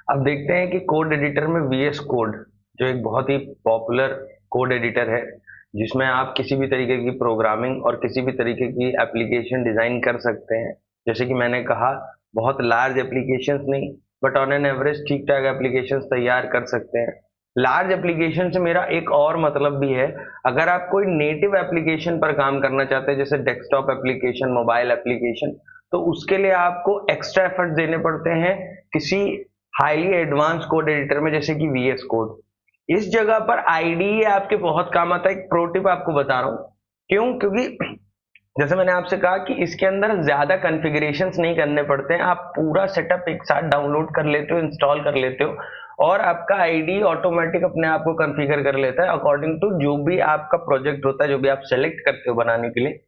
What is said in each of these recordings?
अब देखते हैं कि कोड एडिटर में वीएस कोड, जो एक बहुत ही पॉपुलर कोड एडिटर है, जिसमें आप किसी भी तरीके की प्रोग्रामिंग और किसी भी तरीके की एप्लीकेशन डिजाइन कर सकते हैं। जैसे कि मैंने कहा, बहुत लार्ज एप्लीकेशंस नहीं, बट ऑन एन एवरेज ठीक ठाक एप्लीकेशंस तैयार कर सकते हैं। लार्ज एप्लीकेशन से मेरा एक और मतलब भी है, अगर आप कोई नेटिव एप्लीकेशन पर काम करना चाहते हैं, जैसे डेस्कटॉप एप्लीकेशन, मोबाइल एप्लीकेशन, तो उसके लिए आपको एक्स्ट्रा एफर्ट देने पड़ते हैं किसी हाईली एडवांस कोड एडिटर में, जैसे कि वीएस कोड। इस जगह पर आईडीई आपके बहुत काम आता है। एक प्रो टिप आपको बता रहा हूं, क्यों? क्योंकि जैसे मैंने आपसे कहा कि इसके अंदर ज्यादा कॉन्फ़िगरेशंस नहीं करने पड़ते हैं, आप पूरा सेटअप एक साथ डाउनलोड कर लेते हो, इंस्टॉल कर लेते हो, और आपका आईडी ऑटोमेटिक अपने आप को कॉन्फ़िगर कर लेता है अकॉर्डिंग टू जो भी आपका प्रोजेक्ट होता है, जो भी आप सेलेक्ट करते हो बनाने के लिए।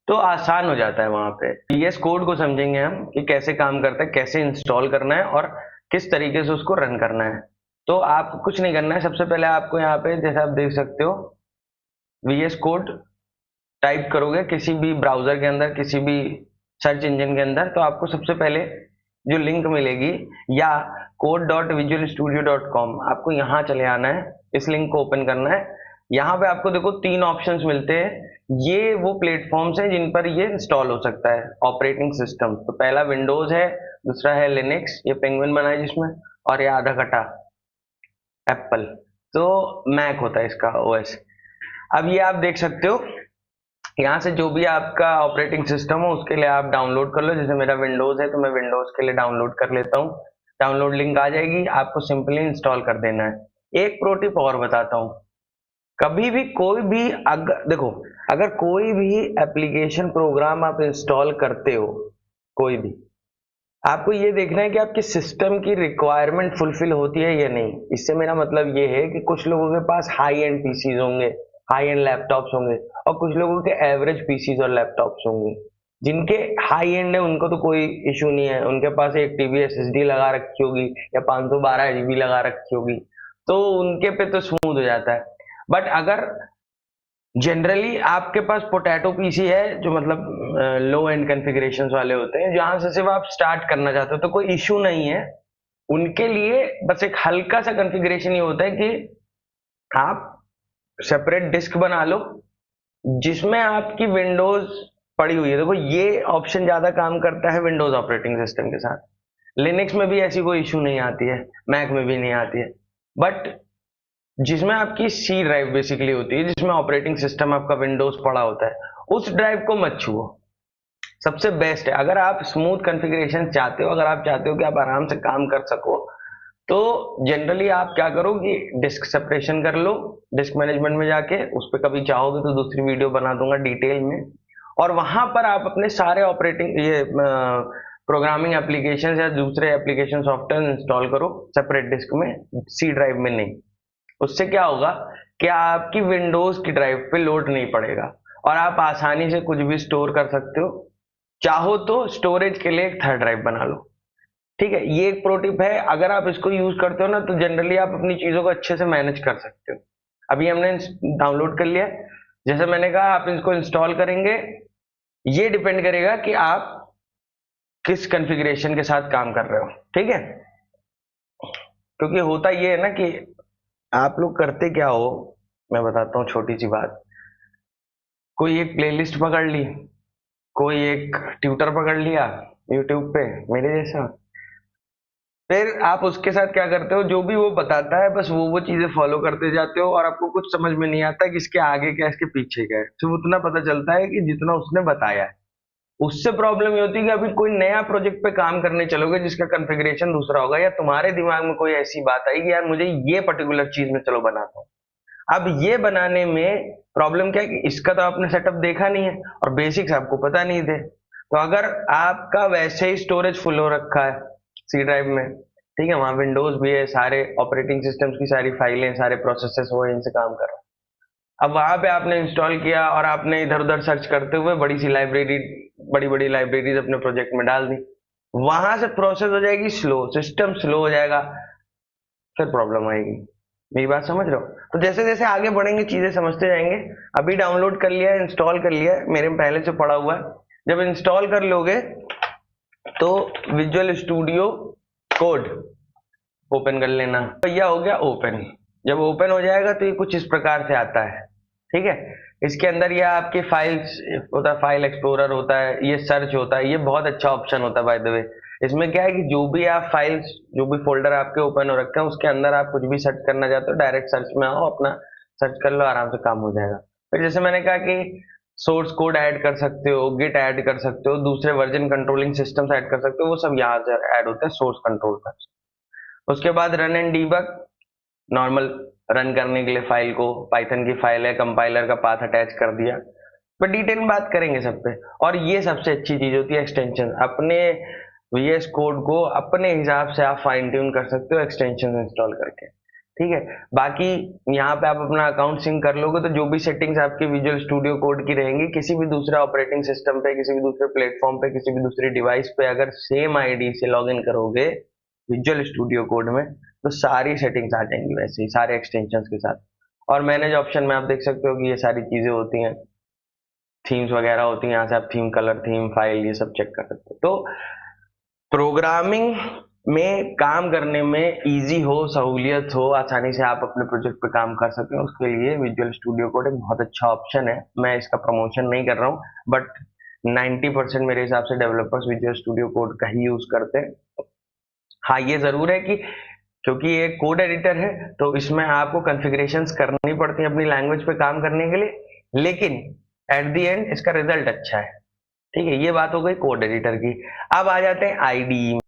तो आसान हो जाता है वहां पे। वीएस कोड को समझेंगे हम कि कैसे काम करता है, कैसे इंस्टॉल करना है और किस तरीके से उसको रन करना है। तो आपको कुछ नहीं करना है, सबसे पहले आपको यहाँ पे जैसे आप देख सकते हो, वीएस कोड टाइप करोगे किसी भी ब्राउजर के अंदर, किसी भी सर्च इंजन के अंदर, तो आपको सबसे पहले जो लिंक मिलेगी, या code.visualstudio.com, आपको यहाँ चले आना है, इस लिंक को ओपन करना है। यहाँ पे आपको देखो 3 ऑप्शंस मिलते हैं। ये वो प्लेटफॉर्म्स हैं जिन पर ये इंस्टॉल हो सकता है, ऑपरेटिंग सिस्टम। तो पहला विंडोज है, दूसरा है लिनक्स, ये पेंगुइन बना है जिसमें, और ये आधा कटा एप्पल, तो मैक होता है इसका ओएस। अब ये आप देख सकते हो, यहाँ से जो भी आपका ऑपरेटिंग सिस्टम हो उसके लिए आप डाउनलोड कर लो। जैसे मेरा विंडोज है तो मैं विंडोज के लिए डाउनलोड कर लेता हूँ। डाउनलोड लिंक आ जाएगी, आपको सिंपली इंस्टॉल कर देना है। एक प्रो टिप और बताता हूँ, कभी भी कोई भी, अगर देखो, अगर कोई भी एप्लीकेशन प्रोग्राम आप इंस्टॉल करते हो, कोई भी, आपको ये देखना है कि आपके सिस्टम की रिक्वायरमेंट फुलफिल होती है या नहीं। इससे मेरा मतलब ये है कि कुछ लोगों के पास हाई एंड पीसीज होंगे, हाई एंड लैपटॉप्स होंगे, और कुछ लोगों के एवरेज पीसीज और लैपटॉप्स होंगे। जिनके हाई एंड है उनको तो कोई इशू नहीं है, उनके पास 1 TB एसएसडी लगा रखी होगी या 512 GB लगा रखी होगी, तो उनके पे तो स्मूथ हो जाता है। बट अगर जनरली आपके पास पोटैटो पीसी है, जो मतलब लो एंड कॉन्फ़िगरेशन वाले होते हैं, जहां से सिर्फ आप स्टार्ट करना चाहते हो, तो कोई इशू नहीं है। उनके लिए बस एक हल्का सा कॉन्फ़िगरेशन ये होता है कि आप सेपरेट डिस्क बना लो जिसमें आपकी विंडोज पड़ी हुई है। देखो, ये ऑप्शन ज्यादा काम करता है विंडोज ऑपरेटिंग सिस्टम के साथ। लिनक्स में भी ऐसी कोई इशू नहीं आती है, मैक में भी नहीं आती है। बट जिसमें आपकी सी ड्राइव बेसिकली होती है, जिसमें ऑपरेटिंग सिस्टम आपका विंडोज पड़ा होता है, उस ड्राइव को मत छुओ। सबसे बेस्ट है, अगर आप स्मूथ कॉन्फ़िगरेशन चाहते हो, अगर आप चाहते हो कि आप आराम से काम कर सको, तो जनरली आप क्या करो कि डिस्क सेपरेशन कर लो। डिस्क मैनेजमेंट में जाके उस पर कभी चाहोगे तो दूसरी वीडियो बना दूंगा डिटेल में, और वहां पर आप अपने सारे ऑपरेटिंग ये प्रोग्रामिंग एप्लीकेशन या दूसरे एप्लीकेशन सॉफ्टवेयर इंस्टॉल करो सेपरेट डिस्क में, सी ड्राइव में नहीं। उससे क्या होगा कि आपकी विंडोज की ड्राइव पे लोड नहीं पड़ेगा, और आप आसानी से कुछ भी स्टोर कर सकते हो। चाहो तो स्टोरेज के लिए एक थर्ड ड्राइव बना लो। ठीक है, ये एक प्रो टिप है। अगर आप इसको यूज करते हो ना, तो जनरली आप अपनी चीजों को अच्छे से मैनेज कर सकते हो। अभी हमने डाउनलोड कर लिया, जैसे मैंने कहा आप इसको इंस्टॉल करेंगे, ये डिपेंड करेगा कि आप किस कॉन्फ़िगरेशन के साथ काम कर रहे हो। ठीक है, क्योंकि होता ये है ना कि आप लोग करते क्या हो, मैं बताता हूँ छोटी सी बात। कोई एक प्लेलिस्ट पकड़ ली, कोई एक ट्यूटर पकड़ लिया यूट्यूब पे मेरे जैसा, फिर आप उसके साथ क्या करते हो, जो भी वो बताता है बस वो चीजें फॉलो करते जाते हो, और आपको कुछ समझ में नहीं आता कि इसके आगे क्या, इसके पीछे क्या है। सिर्फ उतना पता चलता है कि जितना उसने बताया है। उससे प्रॉब्लम ये होती है कि अभी कोई नया प्रोजेक्ट पे काम करने चलोगे जिसका कॉन्फ़िगरेशन दूसरा होगा, या तुम्हारे दिमाग में कोई ऐसी बात आई कि यार मुझे ये पर्टिकुलर चीज में चलो बनाता हूँ। अब ये बनाने में प्रॉब्लम क्या है कि इसका तो आपने सेटअप देखा नहीं है, और बेसिक्स आपको पता नहीं थे। तो अगर आपका वैसे ही स्टोरेज फुल हो रखा है सी ड्राइव में, ठीक है, वहां विंडोज भी है, सारे ऑपरेटिंग सिस्टम्स की सारी फाइलें, सारे प्रोसेसेस वो इनसे काम कर रहे हैं। अब वहां पे आपने इंस्टॉल किया और आपने इधर उधर सर्च करते हुए बड़ी सी लाइब्रेरी, बड़ी बड़ी लाइब्रेरीज अपने प्रोजेक्ट में डाल दी, वहां से प्रोसेस हो जाएगी स्लो, सिस्टम स्लो हो जाएगा, फिर प्रॉब्लम आएगी। मेरी बात समझ रहे हो? तो जैसे जैसे आगे बढ़ेंगे चीजें समझते जाएंगे। अभी डाउनलोड कर लिया है, इंस्टॉल कर लिया है, मेरे में पहले से पड़ा हुआ है। जब इंस्टॉल कर लोगे तो विजुअल स्टूडियो कोड ओपन कर लेना। तो यह हो गया ओपन। जब ओपन हो जाएगा तो ये कुछ इस प्रकार से आता है, ठीक है। इसके अंदर यह आपके फाइल्स होता है, फाइल एक्सप्लोरर होता है, ये सर्च होता है, ये बहुत अच्छा ऑप्शन होता है बाय द वे। इसमें क्या है कि जो भी आप फाइल्स, जो भी फोल्डर आपके ओपन हो रखे हैं उसके अंदर आप कुछ भी सर्च करना चाहते हो, डायरेक्ट सर्च में आओ, अपना सर्च कर लो, आराम से काम हो जाएगा। फिर जैसे मैंने कहा कि सोर्स कोड ऐड कर सकते हो, गिट ऐड कर सकते हो, दूसरे वर्जन कंट्रोलिंग सिस्टम्स ऐड कर सकते हो, वो सब यहाँ से ऐड होते हैं सोर्स कंट्रोल पर। उसके बाद run and debug, normal run करने के लिए फाइल को, पाइथन की फाइल है, कंपाइलर का पाथ अटैच कर दिया। पर डिटेल में बात करेंगे सब पे। और ये सबसे अच्छी चीज होती है एक्सटेंशन। अपने VS कोड को अपने हिसाब से आप फाइन ट्यून कर सकते हो एक्सटेंशन इंस्टॉल करके, ठीक है। बाकी यहाँ पे आप अपना अकाउंट सिंक कर लोगे तो जो भी सेटिंग्स आपके विजुअल स्टूडियो कोड की रहेंगी, किसी भी दूसरे ऑपरेटिंग सिस्टम पे, किसी भी दूसरे प्लेटफॉर्म पे, किसी भी दूसरी डिवाइस पे अगर सेम आईडी से लॉग इन करोगे विजुअल स्टूडियो कोड में, तो सारी सेटिंग्स आ जाएंगी वैसे ही, सारे एक्सटेंशंस के साथ। और मैनेज ऑप्शन में आप देख सकते हो कि ये सारी चीजें होती हैं, थीम्स वगैरह होती हैं, यहाँ से आप थीम, कलर थीम, फाइल, ये सब चेक कर सकते हो। तो प्रोग्रामिंग में काम करने में इजी हो, सहूलियत हो, आसानी से आप अपने प्रोजेक्ट पे काम कर सकें, उसके लिए विजुअल स्टूडियो कोड एक बहुत अच्छा ऑप्शन है। मैं इसका प्रमोशन नहीं कर रहा हूँ, बट 90% मेरे हिसाब से डेवलपर्स विजुअल स्टूडियो कोड का ही यूज करते हैं। हाँ, ये जरूर है कि क्योंकि ये कोड एडिटर है तो इसमें आपको कॉन्फ़िगरेशंस करनी पड़ती है अपनी लैंग्वेज पे काम करने के लिए, लेकिन एट द एंड इसका रिजल्ट अच्छा है, ठीक है। ये बात हो गई कोड एडिटर की। अब आ जाते हैं आईडी